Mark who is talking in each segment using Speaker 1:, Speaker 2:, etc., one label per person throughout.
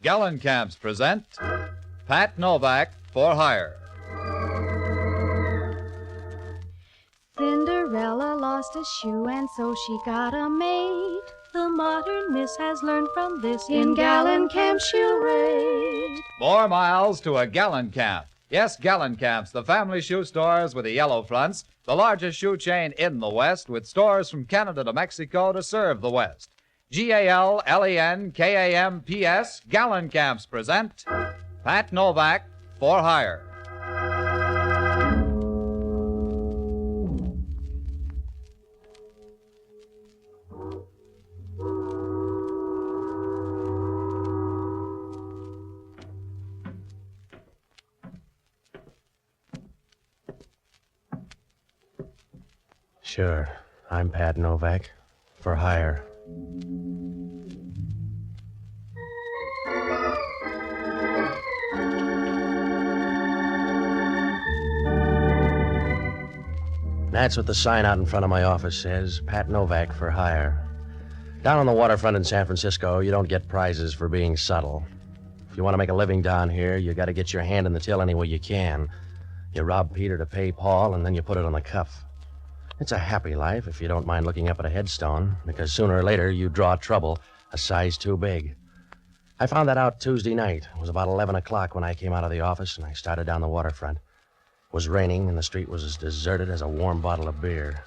Speaker 1: Gallon Camps present Pat Novak for Hire.
Speaker 2: Cinderella lost a shoe and so she got a maid. The modern miss has learned from this. In Gallon Camp she'll raid.
Speaker 1: More miles to a Gallon Camp. Yes, Gallon Camps, the family shoe stores with the yellow fronts, the largest shoe chain in the West, with stores from Canada to Mexico to serve the West. GALLENKAMPS, Gallon Camps present Pat Novak for Hire.
Speaker 3: Sure, I'm Pat Novak, for hire. That's what the sign out in front of my office says, Pat Novak, for hire. Down on the waterfront in San Francisco, you don't get prizes for being subtle. If you want to make a living down here, you got to get your hand in the till any way you can. You rob Peter to pay Paul, and then you put it on the cuff. It's a happy life if you don't mind looking up at a headstone, because sooner or later you draw trouble a size too big. I found that out Tuesday night. It was about 11 o'clock when I came out of the office, and I started down the waterfront. It was raining, and the street was as deserted as a warm bottle of beer.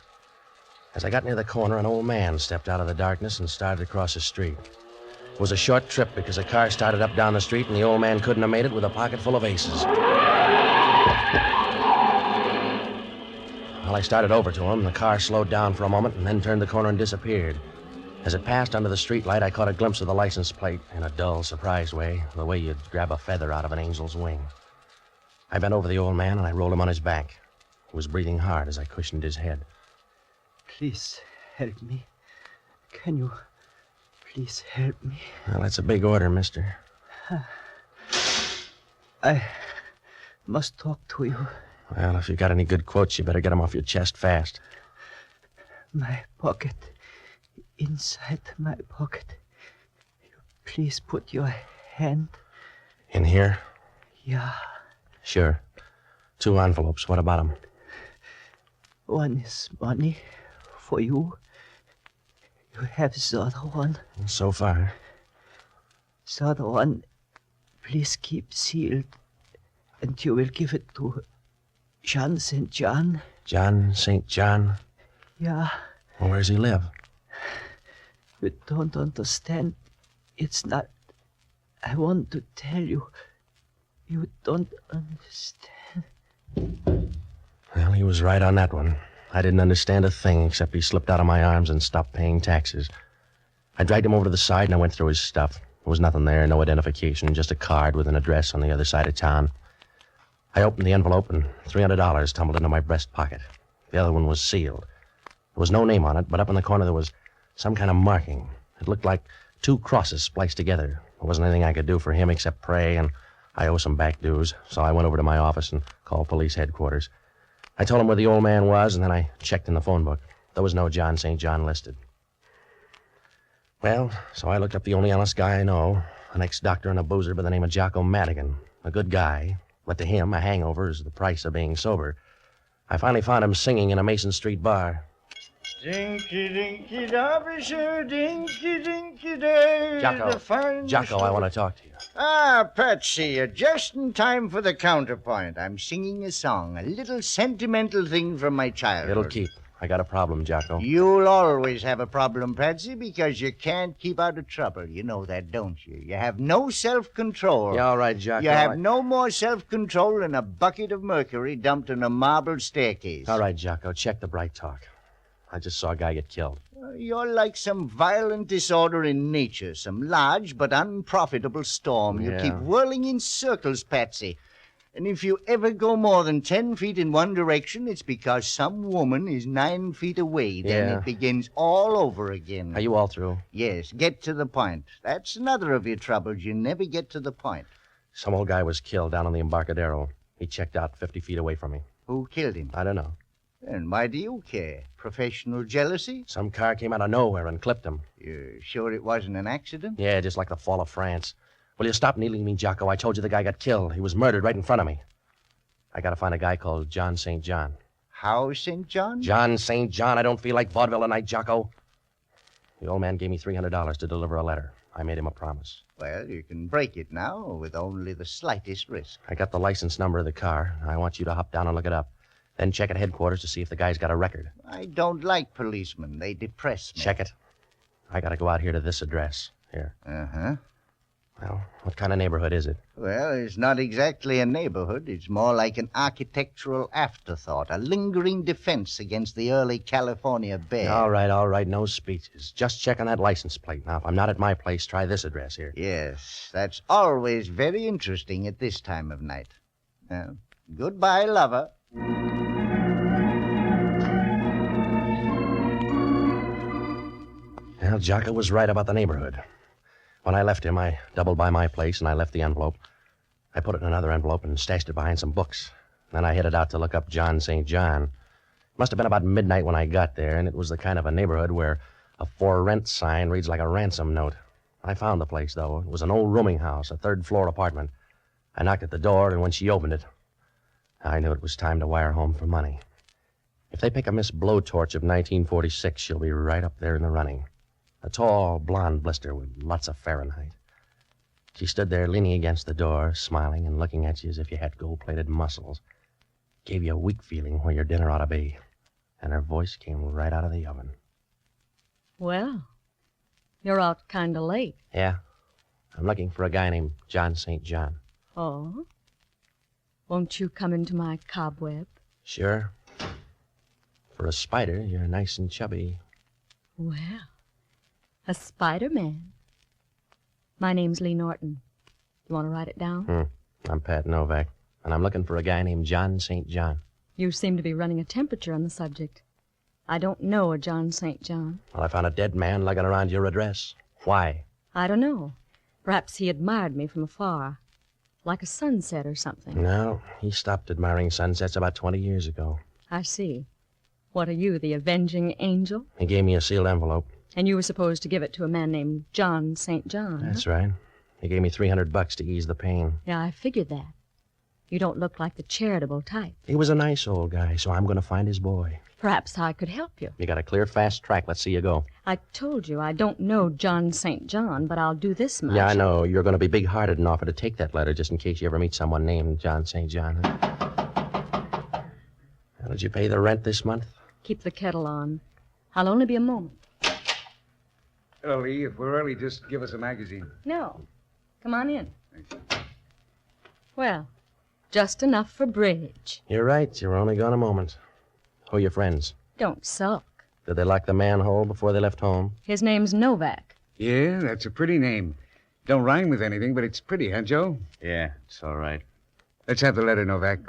Speaker 3: As I got near the corner, an old man stepped out of the darkness and started across the street. It was a short trip because a car started up down the street, and the old man couldn't have made it with a pocket full of aces. Well, I started over to him. The car slowed down for a moment and then turned the corner and disappeared. As it passed under the streetlight, I caught a glimpse of the license plate in a dull, surprised way, the way you'd grab a feather out of an angel's wing. I bent over the old man and I rolled him on his back. He was breathing hard as I cushioned his head.
Speaker 4: Please help me. Can you please help me?
Speaker 3: Well, that's a big order, mister.
Speaker 4: I must talk to you.
Speaker 3: Well, if you got any good quotes, you better get them off your chest fast.
Speaker 4: My pocket. Inside my pocket. You please put your hand.
Speaker 3: In here?
Speaker 4: Yeah.
Speaker 3: Sure. 2 envelopes. What about them?
Speaker 4: One is money for you. You have the other one.
Speaker 3: So far.
Speaker 4: The other one, please keep sealed. And you will give it to John St. John.
Speaker 3: John St. John?
Speaker 4: Yeah.
Speaker 3: Well, where does he live?
Speaker 4: You don't understand. It's not... I want to tell you. You don't understand.
Speaker 3: Well, he was right on that one. I didn't understand a thing except he slipped out of my arms and stopped paying taxes. I dragged him over to the side and I went through his stuff. There was nothing there, no identification, just a card with an address on the other side of town. I opened the envelope and $300 tumbled into my breast pocket. The other one was sealed. There was no name on it, but up in the corner there was some kind of marking. It looked like 2 crosses spliced together. There wasn't anything I could do for him except pray, and I owe some back dues, so I went over to my office and called police headquarters. I told them where the old man was, and then I checked in the phone book. There was no John St. John listed. Well, so I looked up the only honest guy I know, an ex-doctor and a boozer by the name of Jocko Madigan. A good guy, but to him, a hangover is the price of being sober. I finally found him singing in a Mason Street bar.
Speaker 5: Dinky, dinky, Derbyshire, dinky, dinky, day.
Speaker 3: Jocko, I want to talk to you.
Speaker 5: Ah, Patsy, you're just in time for the counterpoint. I'm singing a song, a little sentimental thing from my childhood.
Speaker 3: It'll keep. I got a problem, Jocko.
Speaker 5: You'll always have a problem, Patsy, because you can't keep out of trouble. You know that, don't you? You have no self-control.
Speaker 3: Yeah, all right, Jocko.
Speaker 5: You have no more self-control than a bucket of mercury dumped in a marble staircase.
Speaker 3: All right, Jocko, check the bright talk. I just saw a guy get killed.
Speaker 5: You're like some violent disorder in nature, some large but unprofitable storm. You
Speaker 3: Yeah.
Speaker 5: keep whirling in circles, Patsy. And if you ever go more than 10 feet in one direction, it's because some woman is 9 feet away. Then
Speaker 3: Yeah.
Speaker 5: it begins all over again.
Speaker 3: Are you all through?
Speaker 5: Yes, get to the point. That's another of your troubles. You never get to the point.
Speaker 3: Some old guy was killed down on the Embarcadero. He checked out 50 feet away from me.
Speaker 5: Who killed him?
Speaker 3: I don't know.
Speaker 5: And why do you care? Professional jealousy?
Speaker 3: Some car came out of nowhere and clipped him.
Speaker 5: You're sure it wasn't an accident?
Speaker 3: Yeah, just like the fall of France. Will you stop needling me, Jocko? I told you the guy got killed. He was murdered right in front of me. I gotta find a guy called John St. John.
Speaker 5: How, St. John?
Speaker 3: John St. John. I don't feel like vaudeville tonight, Jocko. The old man gave me $300 to deliver a letter. I made him a promise.
Speaker 5: Well, you can break it now with only the slightest risk.
Speaker 3: I got the license number of the car. I want you to hop down and look it up. Then check at headquarters to see if the guy's got a record.
Speaker 5: I don't like policemen. They depress me.
Speaker 3: Check it. I gotta go out here to this address. Here.
Speaker 5: Uh-huh.
Speaker 3: Well, what kind of neighborhood is it?
Speaker 5: Well, it's not exactly a neighborhood. It's more like an architectural afterthought, a lingering defense against the early California bear.
Speaker 3: All right. No speeches. Just check on that license plate. Now, if I'm not at my place, try this address here.
Speaker 5: Yes, that's always very interesting at this time of night. Goodbye, lover.
Speaker 3: Well, Jocko was right about the neighborhood. When I left him, I doubled by my place, and I left the envelope. I put it in another envelope and stashed it behind some books. Then I headed out to look up John St. John. It must have been about midnight when I got there, and it was the kind of a neighborhood where a for rent sign reads like a ransom note. I found the place, though. It was an old rooming house, a third-floor apartment. I knocked at the door, and when she opened it, I knew it was time to wire home for money. If they pick a Miss Blowtorch of 1946, she'll be right up there in the running. A tall, blonde blister with lots of Fahrenheit. She stood there leaning against the door, smiling and looking at you as if you had gold-plated muscles. Gave you a weak feeling where your dinner ought to be. And her voice came right out of the oven.
Speaker 6: Well, you're out kind of late.
Speaker 3: Yeah. I'm looking for a guy named John St. John.
Speaker 6: Oh? Won't you come into my cobweb?
Speaker 3: Sure. For a spider, you're nice and chubby.
Speaker 6: Well, a Spider-Man. My name's Lee Norton. You want to write it down?
Speaker 3: I'm Pat Novak, and I'm looking for a guy named John St. John.
Speaker 6: You seem to be running a temperature on the subject. I don't know a John St. John.
Speaker 3: Well, I found a dead man lugging around your address. Why?
Speaker 6: I don't know. Perhaps he admired me from afar. Like a sunset or something.
Speaker 3: No, he stopped admiring sunsets about 20 years ago.
Speaker 6: I see. What are you, the avenging angel?
Speaker 3: He gave me a sealed envelope.
Speaker 6: And you were supposed to give it to a man named John St. John.
Speaker 3: That's right. He gave me $300 to ease the pain.
Speaker 6: Yeah, I figured that. You don't look like the charitable type.
Speaker 3: He was a nice old guy, so I'm going to find his boy.
Speaker 6: Perhaps I could help you.
Speaker 3: You got a clear, fast track. Let's see you go.
Speaker 6: I told you I don't know John St. John, but I'll do this much.
Speaker 3: Yeah, I know. You're going to be big-hearted and offer to take that letter just in case you ever meet someone named John St. John. Huh? How did you pay the rent this month?
Speaker 6: Keep the kettle on. I'll only be a moment.
Speaker 7: Hello, Lee. If we're early, just give us a magazine.
Speaker 6: No. Come on in. Well, just enough for bridge.
Speaker 3: You're right. You're only gone a moment. Who are your friends?
Speaker 6: Don't sulk.
Speaker 3: Did they lock the manhole before they left home?
Speaker 6: His name's Novak.
Speaker 7: Yeah, that's a pretty name. Don't rhyme with anything, but it's pretty, huh, Joe?
Speaker 8: Yeah, it's all right.
Speaker 7: Let's have the letter, Novak.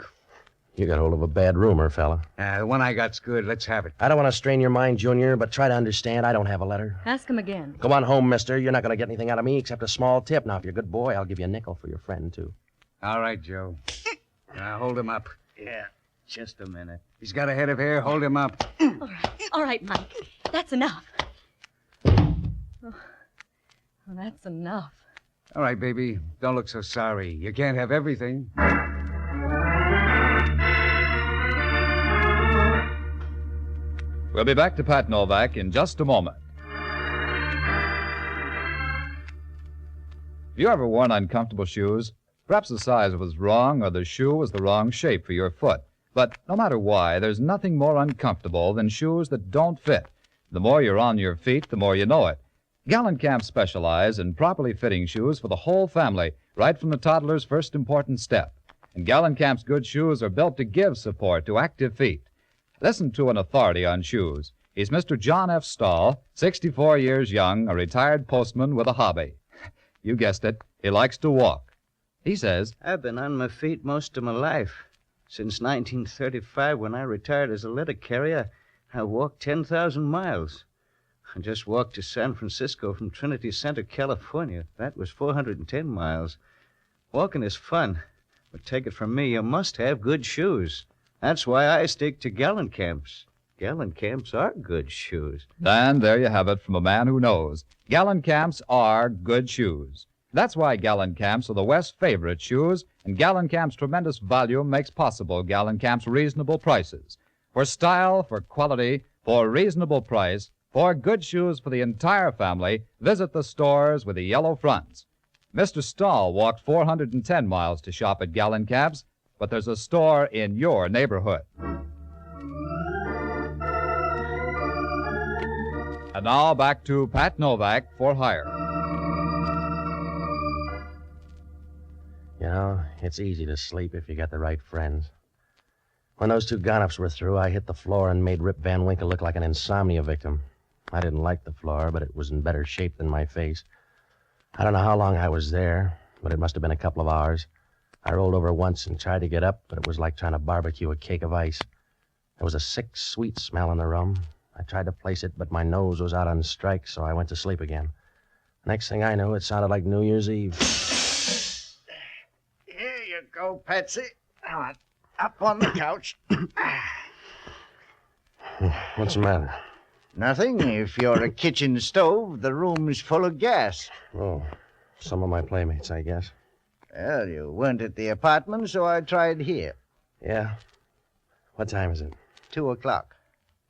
Speaker 3: You got hold of a bad rumor, fella.
Speaker 7: The one I got's good. Let's have it.
Speaker 3: I don't want to strain your mind, Junior, but try to understand. I don't have a letter.
Speaker 6: Ask him again.
Speaker 3: Go on home, mister. You're not going to get anything out of me except a small tip. Now, if you're a good boy, I'll give you a nickel for your friend, too.
Speaker 7: All right, Joe. Now, hold him up.
Speaker 8: Yeah, just a minute.
Speaker 7: He's got a head of hair. Hold him up.
Speaker 6: All right, Mike. That's enough. Oh, that's enough.
Speaker 7: All right, baby. Don't look so sorry. You can't have everything.
Speaker 1: We'll be back to Pat Novak in just a moment. Have you ever worn uncomfortable shoes? Perhaps the size was wrong or the shoe was the wrong shape for your foot. But no matter why, there's nothing more uncomfortable than shoes that don't fit. The more you're on your feet, the more you know it. Gallenkamp specialize in properly fitting shoes for the whole family, right from the toddler's first important step. And Gallenkamp's good shoes are built to give support to active feet. Listen to an authority on shoes. He's Mr. John F. Stahl, 64 years young, a retired postman with a hobby. You guessed it, he likes to walk. He says,
Speaker 9: I've been on my feet most of my life. Since 1935, when I retired as a letter carrier, I walked 10,000 miles. I just walked to San Francisco from Trinity Center, California. That was 410 miles. Walking is fun, but take it from me, you must have good shoes. That's why I stick to Gallenkamps. Gallenkamps are good shoes.
Speaker 1: and there you have it from a man who knows. Gallenkamps are good shoes. That's why Gallenkamps are the West's favorite shoes, and Gallenkamp's tremendous volume makes possible Gallenkamp's reasonable prices. For style, for quality, for reasonable price, for good shoes for the entire family, visit the stores with the yellow fronts. Mr. Stahl walked 410 miles to shop at Gallenkamp's, but there's a store in your neighborhood. And now back to Pat Novak for Hire.
Speaker 3: You know, it's easy to sleep if you got the right friends. When those two gon-ups were through, I hit the floor and made Rip Van Winkle look like an insomnia victim. I didn't like the floor, but it was in better shape than my face. I don't know how long I was there, but it must have been a couple of hours. I rolled over once and tried to get up, but it was like trying to barbecue a cake of ice. There was a sick, sweet smell in the room. I tried to place it, but my nose was out on strike, so I went to sleep again. Next thing I knew, it sounded like New Year's Eve.
Speaker 5: Here you go, Patsy. Now, up on the couch.
Speaker 3: What's the matter?
Speaker 5: Nothing. If you're a kitchen stove, the room's full of gas.
Speaker 3: Oh, some of my playmates, I guess.
Speaker 5: Well, you weren't at the apartment, so I tried here.
Speaker 3: Yeah? What time is it?
Speaker 5: 2:00.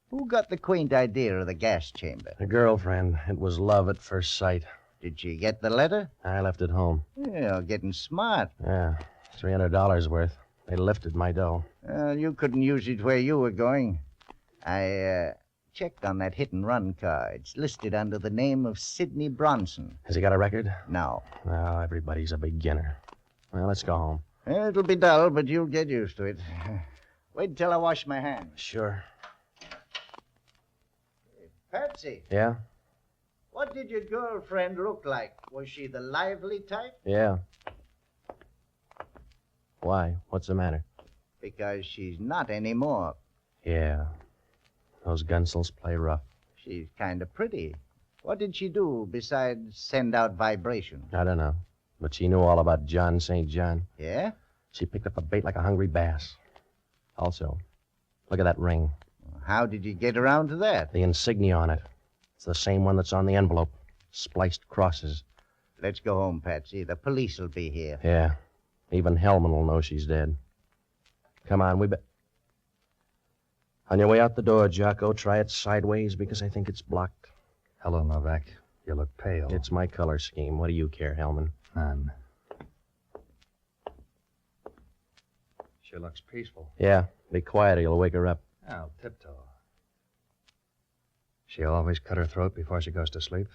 Speaker 5: Who got the quaint idea of the gas chamber?
Speaker 3: A girlfriend. It was love at first sight.
Speaker 5: Did she get the letter?
Speaker 3: I left it home.
Speaker 5: You're getting smart.
Speaker 3: Yeah, $300 worth. They lifted my dough.
Speaker 5: Well, you couldn't use it where you were going. I checked on that hit-and-run car. It's listed under the name of Sidney Bronson.
Speaker 3: Has he got a record?
Speaker 5: No.
Speaker 3: Well, everybody's a beginner. Well, let's go home.
Speaker 5: It'll be dull, but you'll get used to it. Wait till I wash my hands.
Speaker 3: Sure.
Speaker 5: Patsy,
Speaker 3: Yeah?
Speaker 5: what did your girlfriend look like? Was she the lively type?
Speaker 3: Yeah. Why? What's the matter?
Speaker 5: Because she's not anymore.
Speaker 3: Yeah. Those gunsels play rough.
Speaker 5: She's kind of pretty. What did she do besides send out vibrations?
Speaker 3: I don't know. But she knew all about John St. John.
Speaker 5: Yeah?
Speaker 3: She picked up a bait like a hungry bass. Also, look at that ring.
Speaker 5: How did you get around to that?
Speaker 3: The insignia on it. It's the same one that's on the envelope. Spliced crosses.
Speaker 5: Let's go home, Patsy. The police will be here.
Speaker 3: Yeah. Even Hellman will know she's dead. Come on, On your way out the door, Jocko, try it sideways because I think it's blocked.
Speaker 1: Hello, Novak. You look pale.
Speaker 3: It's my color scheme. What do you care, Hellman?
Speaker 1: None. She looks peaceful.
Speaker 3: Yeah. Be quiet or you'll wake her up.
Speaker 1: I'll tiptoe. She always cut her throat before she goes to sleep.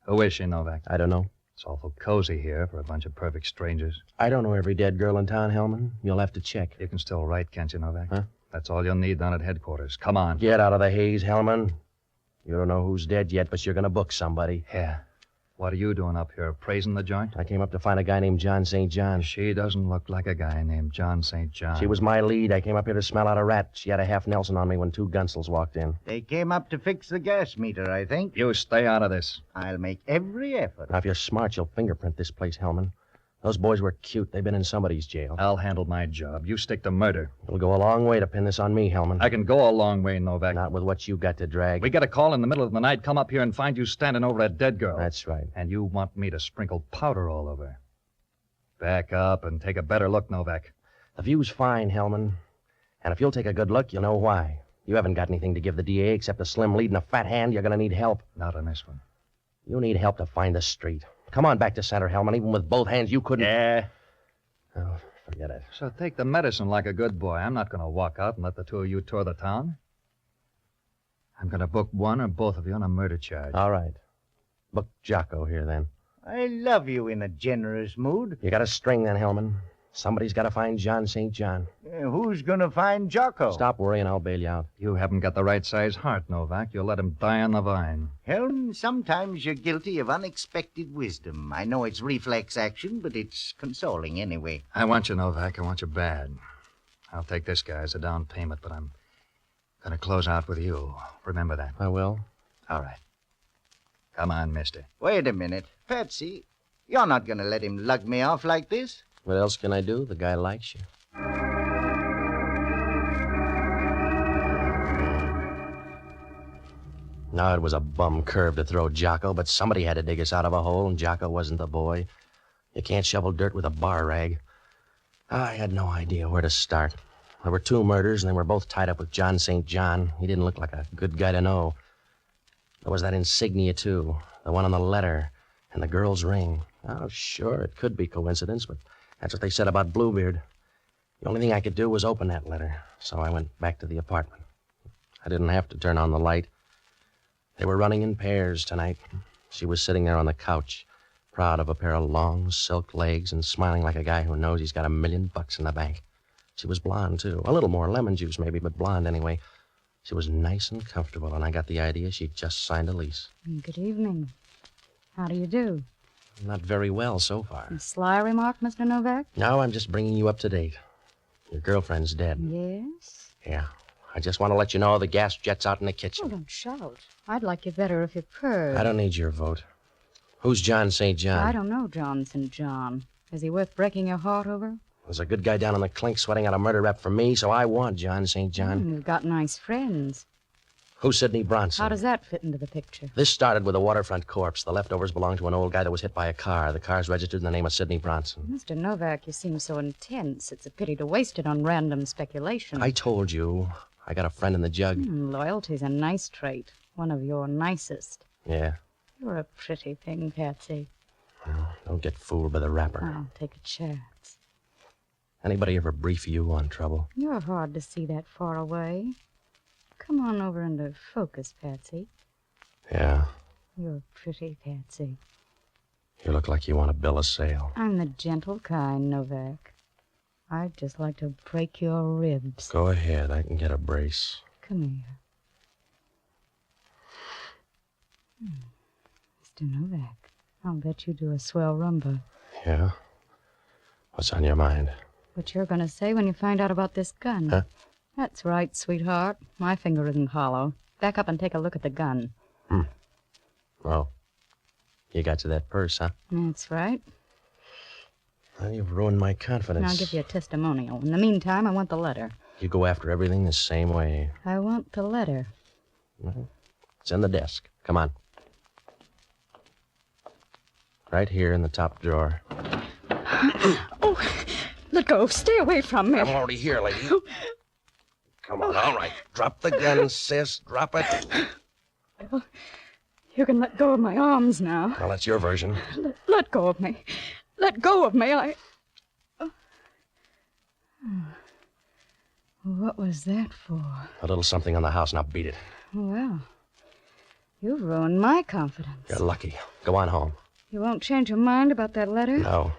Speaker 1: Who is she, Novak?
Speaker 3: I don't know.
Speaker 1: It's awful cozy here for a bunch of perfect strangers.
Speaker 3: I don't know every dead girl in town, Hellman. You'll have to check.
Speaker 1: You can still write, can't you, Novak?
Speaker 3: Huh?
Speaker 1: That's all you'll need down at headquarters. Come on.
Speaker 3: Get out of the haze, Hellman. You don't know who's dead yet, but you're going to book somebody.
Speaker 1: Yeah. What are you doing up here, praising the joint?
Speaker 3: I came up to find a guy named John St. John.
Speaker 1: She doesn't look like a guy named John St. John.
Speaker 3: She was my lead. I came up here to smell out a rat. She had a half Nelson on me when two gunsels walked in.
Speaker 5: They came up to fix the gas meter, I think.
Speaker 1: You stay out of this.
Speaker 5: I'll make every effort.
Speaker 3: Now, if you're smart, you'll fingerprint this place, Hellman. Those boys were cute. They've been in somebody's jail.
Speaker 1: I'll handle my job. You stick to murder.
Speaker 3: It'll go a long way to pin this on me, Hellman.
Speaker 1: I can go a long way, Novak.
Speaker 3: Not with what you got to drag.
Speaker 1: We get a call in the middle of the night, come up here and find you standing over a dead girl.
Speaker 3: That's right.
Speaker 1: And you want me to sprinkle powder all over. Back up and take a better look, Novak.
Speaker 3: The view's fine, Hellman. And if you'll take a good look, you'll know why. You haven't got anything to give the DA except a slim lead and a fat hand. You're going to need help.
Speaker 1: Not on this one.
Speaker 3: You need help to find the street. Come on back to center, Hellman. Even with both hands, you couldn't...
Speaker 1: Yeah.
Speaker 3: Oh, forget it.
Speaker 1: So take the medicine like a good boy. I'm not going to walk out and let the two of you tour the town. I'm going to book one or both of you on a murder charge.
Speaker 3: All right. Book Jocko here, then.
Speaker 5: I love you in a generous mood.
Speaker 3: You got a string, then, Hellman. Somebody's got to find John St. John.
Speaker 5: Who's going to find Jocko?
Speaker 3: Stop worrying, I'll bail you out.
Speaker 1: You haven't got the right size heart, Novak. You'll let him die on the vine.
Speaker 5: Helm, sometimes you're guilty of unexpected wisdom. I know it's reflex action, but it's consoling anyway.
Speaker 1: I want you, Novak. I want you bad. I'll take this guy as a down payment, but I'm going to close out with you. Remember that.
Speaker 3: I will.
Speaker 1: All right. Come on, mister.
Speaker 5: Wait a minute. Patsy, you're not going to let him lug me off like this?
Speaker 3: What else can I do? The guy likes you. No, it was a bum curve to throw Jocko, but somebody had to dig us out of a hole, and Jocko wasn't the boy. You can't shovel dirt with a bar rag. I had no idea where to start. There were 2 murders, and they were both tied up with John St. John. He didn't look like a good guy to know. There was that insignia, too, the one on the letter, and the girl's ring. Oh, sure, it could be coincidence, but that's what they said about Bluebeard. The only thing I could do was open that letter, so I went back to the apartment. I didn't have to turn on the light. They were running in pairs tonight. She was sitting there on the couch, proud of a pair of long silk legs and smiling like a guy who knows he's got $1 million in the bank. She was blonde, too. A little more lemon juice, maybe, but blonde anyway. She was nice and comfortable, and I got the idea she'd just signed a lease.
Speaker 6: Good evening. How do you do?
Speaker 3: Not very well so far.
Speaker 6: A sly remark, Mr. Novak?
Speaker 3: No, I'm just bringing you up to date. Your girlfriend's dead.
Speaker 6: Yes?
Speaker 3: Yeah. I just want to let you know the gas jet's out in the kitchen.
Speaker 6: Oh, don't shout. I'd like you better if you purred.
Speaker 3: I don't need your vote. Who's John St. John?
Speaker 6: I don't know John St. John. Is he worth breaking your heart over?
Speaker 3: There's a good guy down on the clink sweating out a murder rap for me, so I want John St. John.
Speaker 6: You've got nice friends.
Speaker 3: Who's Sidney Bronson?
Speaker 6: How does that fit into the picture?
Speaker 3: This started with a waterfront corpse. The leftovers belong to an old guy that was hit by a car. The car's registered in the name of Sidney Bronson.
Speaker 6: Mr. Novak, you seem so intense. It's a pity to waste it on random speculation.
Speaker 3: I told you. I got a friend in the jug.
Speaker 6: Loyalty's a nice trait. One of your nicest.
Speaker 3: Yeah.
Speaker 6: You're a pretty thing, Patsy.
Speaker 3: Well, don't get fooled by the rapper.
Speaker 6: I'll take a chance.
Speaker 3: Anybody ever brief you on trouble?
Speaker 6: You're hard to see that far away. Come on over into focus, Patsy.
Speaker 3: Yeah.
Speaker 6: You're pretty, Patsy.
Speaker 3: You look like you want to bill a sale.
Speaker 6: I'm the gentle kind, Novak. I'd just like to break your ribs.
Speaker 3: Go ahead. I can get a brace.
Speaker 6: Come here. Mr. Novak, I'll bet you do a swell rumba.
Speaker 3: Yeah? What's on your mind?
Speaker 6: What you're going to say when you find out about this gun.
Speaker 3: Huh?
Speaker 6: That's right, sweetheart. My finger isn't hollow. Back up and take a look at the gun.
Speaker 3: Oh. You got to that purse, huh?
Speaker 6: That's right.
Speaker 3: Well, you've ruined my confidence.
Speaker 6: And I'll give you a testimonial. In the meantime, I want the letter.
Speaker 3: You go after everything the same way.
Speaker 6: I want the letter.
Speaker 3: Well, it's in the desk. Come on. Right here in the top drawer.
Speaker 6: Oh, let go. Stay away from me.
Speaker 3: I'm already here, lady. Come on, all right. Drop the gun, sis. Drop it.
Speaker 6: Well, you can let go of my arms now.
Speaker 3: Well, that's your version.
Speaker 6: Let go of me. Let go of me. What was that for?
Speaker 3: A little something on the house. Now beat it.
Speaker 6: Well, you've ruined my confidence.
Speaker 3: You're lucky. Go on home.
Speaker 6: You won't change your mind about that letter?
Speaker 3: No.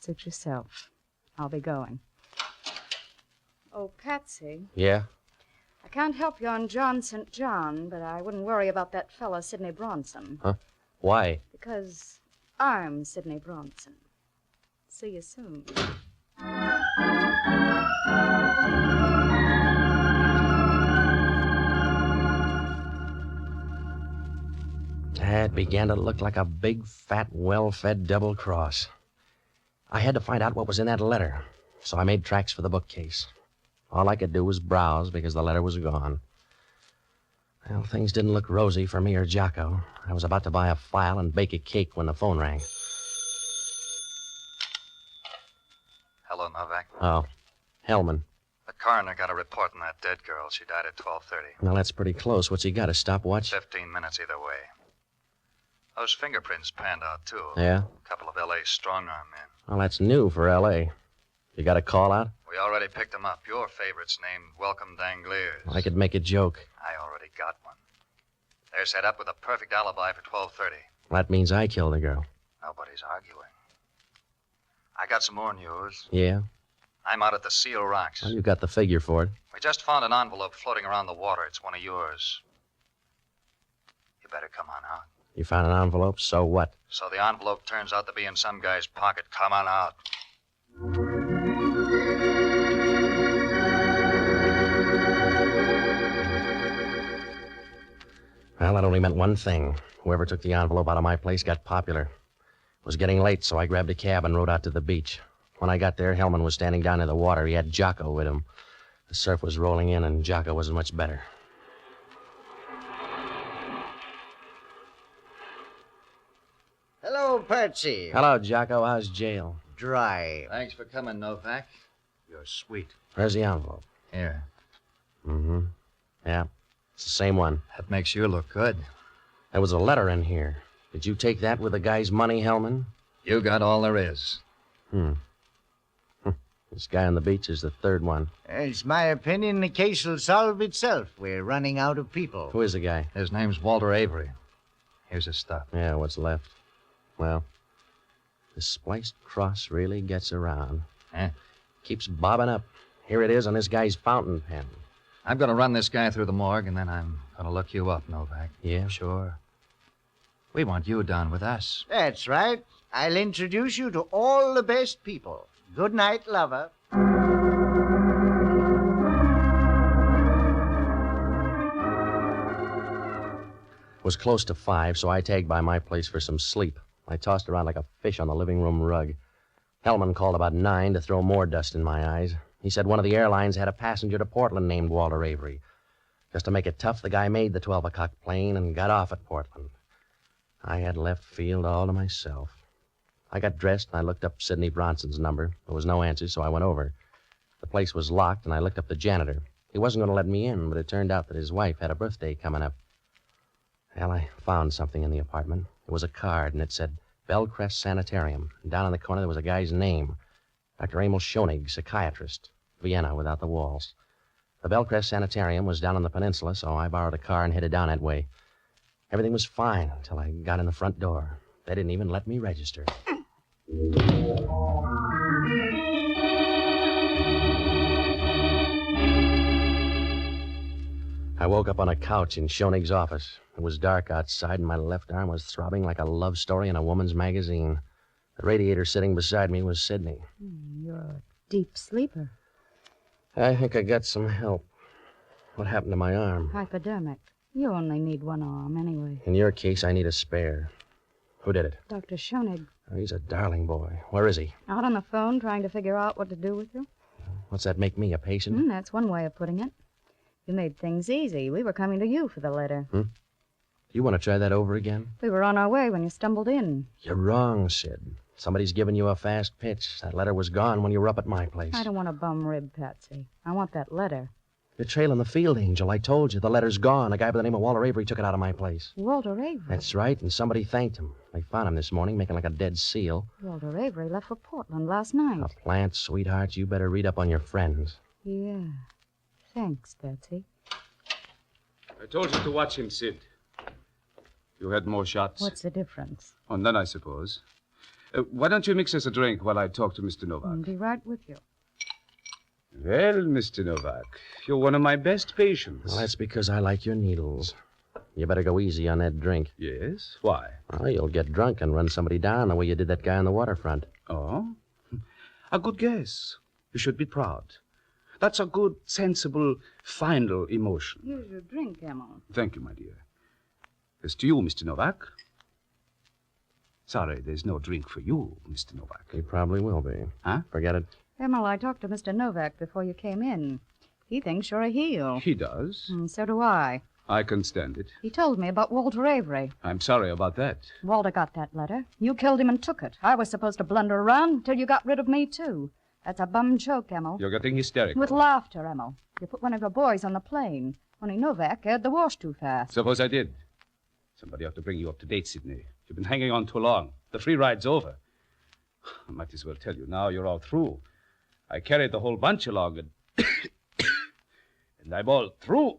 Speaker 6: Suit yourself. I'll be going. Oh, Patsy.
Speaker 3: Yeah?
Speaker 6: I can't help you on John St. John, but I wouldn't worry about that fella, Sidney Bronson.
Speaker 3: Huh? Why?
Speaker 6: Because I'm Sidney Bronson. See you soon.
Speaker 3: It began to look like a big, fat, well-fed double cross. I had to find out what was in that letter, so I made tracks for the bookcase. All I could do was browse because the letter was gone. Well, things didn't look rosy for me or Jocko. I was about to buy a file and bake a cake when the phone rang.
Speaker 1: Hello, Novak.
Speaker 3: Oh, Hellman.
Speaker 1: The coroner got a report on that dead girl. She died at 12:30.
Speaker 3: Well, that's pretty close. What's he got, a stopwatch?
Speaker 1: 15 minutes either way. Those fingerprints panned out, too.
Speaker 3: Yeah?
Speaker 1: A couple of L.A. strong-arm men.
Speaker 3: Well, that's new for L.A. You got a call out?
Speaker 1: We already picked them up. Your favorite's named Welcome Dangliers.
Speaker 3: I could make a joke.
Speaker 1: I already got one. They're set up with a perfect alibi for 12:30.
Speaker 3: That means I killed the girl.
Speaker 1: Nobody's arguing. I got some more news.
Speaker 3: Yeah?
Speaker 1: I'm out at the Seal Rocks.
Speaker 3: Well, you got the figure for it.
Speaker 1: We just found an envelope floating around the water. It's one of yours. You better come on out.
Speaker 3: You found an envelope, so what?
Speaker 1: So the envelope turns out to be in some guy's pocket. Come on out.
Speaker 3: Well, that only meant one thing. Whoever took the envelope out of my place got popular. It was getting late, so I grabbed a cab and rode out to the beach. When I got there, Hellman was standing down in the water. He had Jocko with him. The surf was rolling in, and Jocko wasn't much better.
Speaker 5: Hello, Patsy.
Speaker 3: Hello, Jocko. How's jail?
Speaker 5: Dry.
Speaker 8: Thanks for coming, Novak. You're sweet.
Speaker 3: Where's the envelope?
Speaker 1: Here.
Speaker 3: Mm-hmm. Yeah, it's the same one.
Speaker 1: That makes you look good.
Speaker 3: There was a letter in here. Did you take that with the guy's money, Hellman?
Speaker 1: You got all there is.
Speaker 3: This guy on the beach is the third one.
Speaker 5: It's my opinion the case will solve itself. We're running out of people.
Speaker 3: Who is the guy?
Speaker 1: His name's Walter Avery. Here's his stuff.
Speaker 3: Yeah, what's left? Well, this spliced cross really gets around.
Speaker 1: Eh?
Speaker 3: Keeps bobbing up. Here it is on this guy's fountain pen.
Speaker 1: I'm going to run this guy through the morgue, and then I'm going to look you up, Novak.
Speaker 3: Yeah?
Speaker 1: Sure. We want you down with us.
Speaker 5: That's right. I'll introduce you to all the best people. Good night, lover.
Speaker 3: It was close to 5, so I tagged by my place for some sleep. I tossed around like a fish on the living room rug. Hellman called about 9 to throw more dust in my eyes. He said one of the airlines had a passenger to Portland named Walter Avery. Just to make it tough, the guy made the 12 o'clock plane and got off at Portland. I had left field all to myself. I got dressed and I looked up Sidney Bronson's number. There was no answer, so I went over. The place was locked, and I looked up the janitor. He wasn't going to let me in, but it turned out that his wife had a birthday coming up. Well, I found something in the apartment. It was a card, and it said Bellcrest Sanitarium. And down in the corner, there was a guy's name. Dr. Emil Schoenig, psychiatrist. Vienna, without the walls. The Bellcrest Sanitarium was down on the peninsula, so I borrowed a car and headed down that way. Everything was fine until I got in the front door. They didn't even let me register. I woke up on a couch in Schoenig's office. It was dark outside, and my left arm was throbbing like a love story in a woman's magazine. The radiator sitting beside me was Sidney.
Speaker 6: You're a deep sleeper.
Speaker 3: I think I got some help. What happened to my arm?
Speaker 6: Hypodermic. You only need one arm anyway.
Speaker 3: In your case, I need a spare. Who did it?
Speaker 6: Dr. Schoenig.
Speaker 3: Oh, he's a darling boy. Where is he?
Speaker 6: Out on the phone trying to figure out what to do with you?
Speaker 3: What's that make me, a patient?
Speaker 6: That's one way of putting it. You made things easy. We were coming to you for the letter.
Speaker 3: You want to try that over again?
Speaker 6: We were on our way when you stumbled in.
Speaker 3: You're wrong, Sid. Somebody's given you a fast pitch. That letter was gone when you were up at my place.
Speaker 6: I don't want a bum rib, Patsy. I want that letter.
Speaker 3: You're trailing the field angel. I told you. The letter's gone. A guy by the name of Walter Avery took it out of my place.
Speaker 6: Walter Avery?
Speaker 3: That's right, and somebody thanked him. They found him this morning making like a dead seal.
Speaker 6: Walter Avery left for Portland last night.
Speaker 3: A plant, sweetheart. You better read up on your friends.
Speaker 6: Yeah. Thanks, Patsy.
Speaker 10: I told you to watch him, Sid. You had more shots.
Speaker 6: What's the difference?
Speaker 10: Oh, none, I suppose. Why don't you mix us a drink while I talk to Mr. Novak?
Speaker 6: I'll be right with you.
Speaker 10: Well, Mr. Novak, you're one of my best patients.
Speaker 3: Well, that's because I like your needles. You better go easy on that drink.
Speaker 10: Yes? Why?
Speaker 3: Well, you'll get drunk and run somebody down the way you did that guy on the waterfront.
Speaker 10: Oh? A good guess. You should be proud. That's a good, sensible, final emotion.
Speaker 6: Here's your drink, Emma.
Speaker 10: Thank you, my dear. As to you, Mr. Novak. Sorry, there's no drink for you, Mr. Novak.
Speaker 3: He probably will be.
Speaker 10: Huh?
Speaker 3: Forget it.
Speaker 6: Emma, I talked to Mr. Novak before you came in. He thinks you're a heel.
Speaker 10: He does.
Speaker 6: And so do I.
Speaker 10: I can stand it.
Speaker 6: He told me about Walter Avery.
Speaker 10: I'm sorry about that.
Speaker 6: Walter got that letter. You killed him and took it. I was supposed to blunder around till you got rid of me, too. That's a bum choke, Emil.
Speaker 10: You're getting hysterical.
Speaker 6: With laughter, Emil. You put one of your boys on the plane. Only Novak aired the wash too fast.
Speaker 10: Suppose I did. Somebody ought to bring you up to date, Sidney. You've been hanging on too long. The free ride's over. I might as well tell you now you're all through. I carried the whole bunch along, and and I'm all through.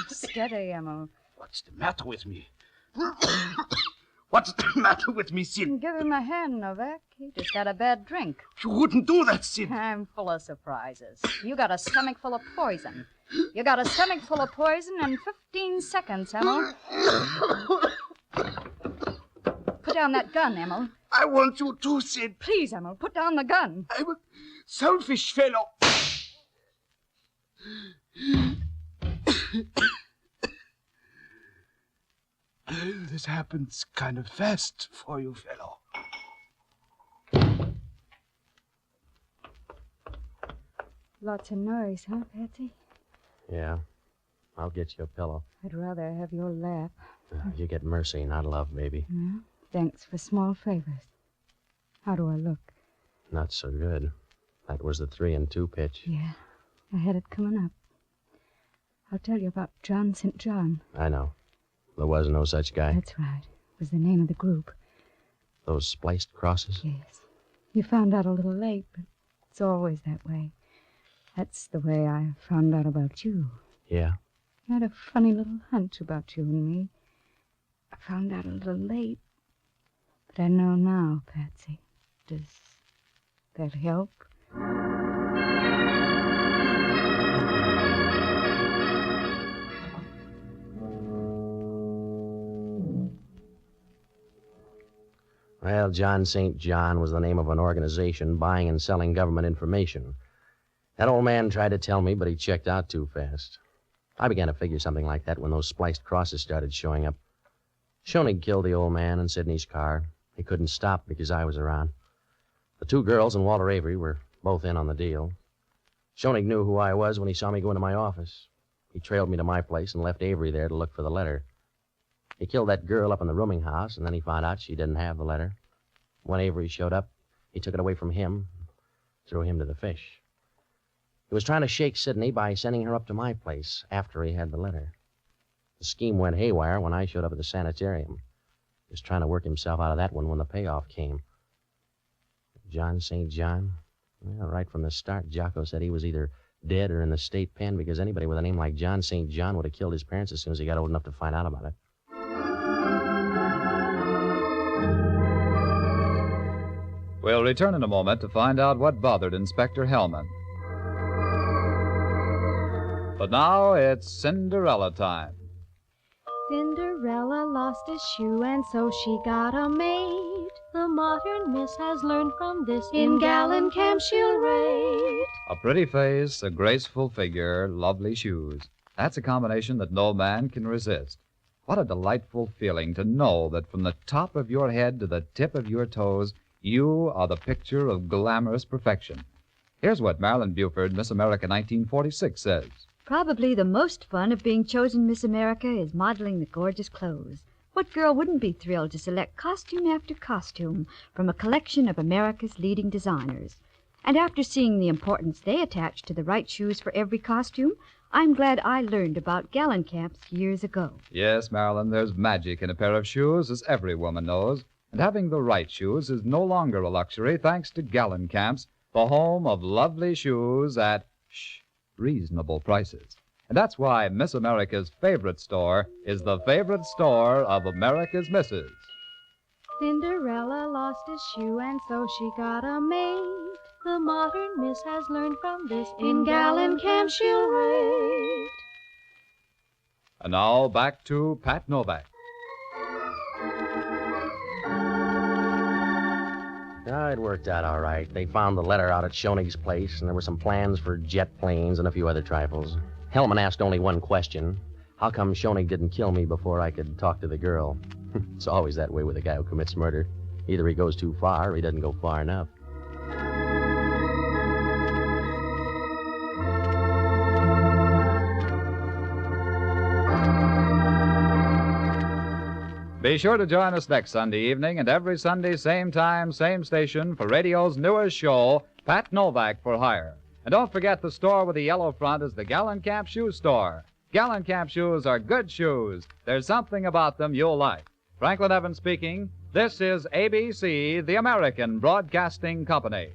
Speaker 6: Steady, Emil.
Speaker 10: What's the matter with me? What's the matter with me, Sid?
Speaker 6: Give him a hand, Novak. He just had a bad drink.
Speaker 10: You wouldn't do that, Sid.
Speaker 6: I'm full of surprises. You got a stomach full of poison. You got a stomach full of poison in 15 seconds, Emil. Put down that gun, Emil.
Speaker 10: I want you to, Sid.
Speaker 6: Please, Emil, put down the gun.
Speaker 10: I'm a selfish fellow. This happens kind of fast for you, fellow.
Speaker 6: Lots of noise, huh, Patsy?
Speaker 3: Yeah. I'll get you a pillow.
Speaker 6: I'd rather have your lap.
Speaker 3: You get mercy, not love, baby.
Speaker 6: Yeah?
Speaker 11: Thanks for small favors. How do I look?
Speaker 3: Not so good. That was the 3-2 pitch.
Speaker 11: Yeah, I had it coming up. I'll tell you about John St. John.
Speaker 3: I know. There was no such guy.
Speaker 11: That's right. It was the name of the group.
Speaker 3: Those spliced crosses?
Speaker 11: Yes. You found out a little late, but it's always that way. That's the way I found out about you.
Speaker 3: Yeah?
Speaker 11: I had a funny little hunch about you and me. I found out a little late, but I know now, Patsy. Does that help?
Speaker 3: Well, John St. John was the name of an organization buying and selling government information. That old man tried to tell me, but he checked out too fast. I began to figure something like that when those spliced crosses started showing up. Schoenig killed the old man in Sidney's car. He couldn't stop because I was around. The 2 girls and Walter Avery were both in on the deal. Schoenig knew who I was when he saw me go into my office. He trailed me to my place and left Avery there to look for the letter. He killed that girl up in the rooming house, and then he found out she didn't have the letter. When Avery showed up, he took it away from him, threw him to the fish. He was trying to shake Sidney by sending her up to my place after he had the letter. The scheme went haywire when I showed up at the sanitarium. He was trying to work himself out of that one when the payoff came. John St. John? Well, right from the start, Jocko said he was either dead or in the state pen because anybody with a name like John St. John would have killed his parents as soon as he got old enough to find out about it.
Speaker 1: We'll return in a moment to find out what bothered Inspector Hellman. But now it's Cinderella time.
Speaker 2: Cinderella lost a shoe and so she got a maid. The modern miss has learned from this. In Gallencamp she'll rate.
Speaker 1: A pretty face, a graceful figure, lovely shoes. That's a combination that no man can resist. What a delightful feeling to know that from the top of your head to the tip of your toes, you are the picture of glamorous perfection. Here's what Marilyn Buford, Miss America 1946, says.
Speaker 6: Probably the most fun of being chosen Miss America is modeling the gorgeous clothes. What girl wouldn't be thrilled to select costume after costume from a collection of America's leading designers? And after seeing the importance they attach to the right shoes for every costume, I'm glad I learned about Gallencamps years ago.
Speaker 1: Yes, Marilyn, there's magic in a pair of shoes, as every woman knows. And having the right shoes is no longer a luxury thanks to Gallencamps, the home of lovely shoes at, reasonable prices. And that's why Miss America's favorite store is the favorite store of America's misses.
Speaker 2: Cinderella lost a shoe and so she got a maid. The modern miss has learned from this. In Gallencamp she'll rate.
Speaker 1: And now back to Pat Novak.
Speaker 3: It worked out all right. They found the letter out at Schoenig's place, and there were some plans for jet planes and a few other trifles. Hellman asked only one question. How come Schoenig didn't kill me before I could talk to the girl? It's always that way with a guy who commits murder. Either he goes too far or he doesn't go far enough.
Speaker 1: Be sure to join us next Sunday evening and every Sunday, same time, same station, for radio's newest show, Pat Novak for Hire. And don't forget the store with the yellow front is the Gallencamp Shoe Store. Gallencamp shoes are good shoes. There's something about them you'll like. Franklin Evans speaking. This is ABC, the American Broadcasting Company.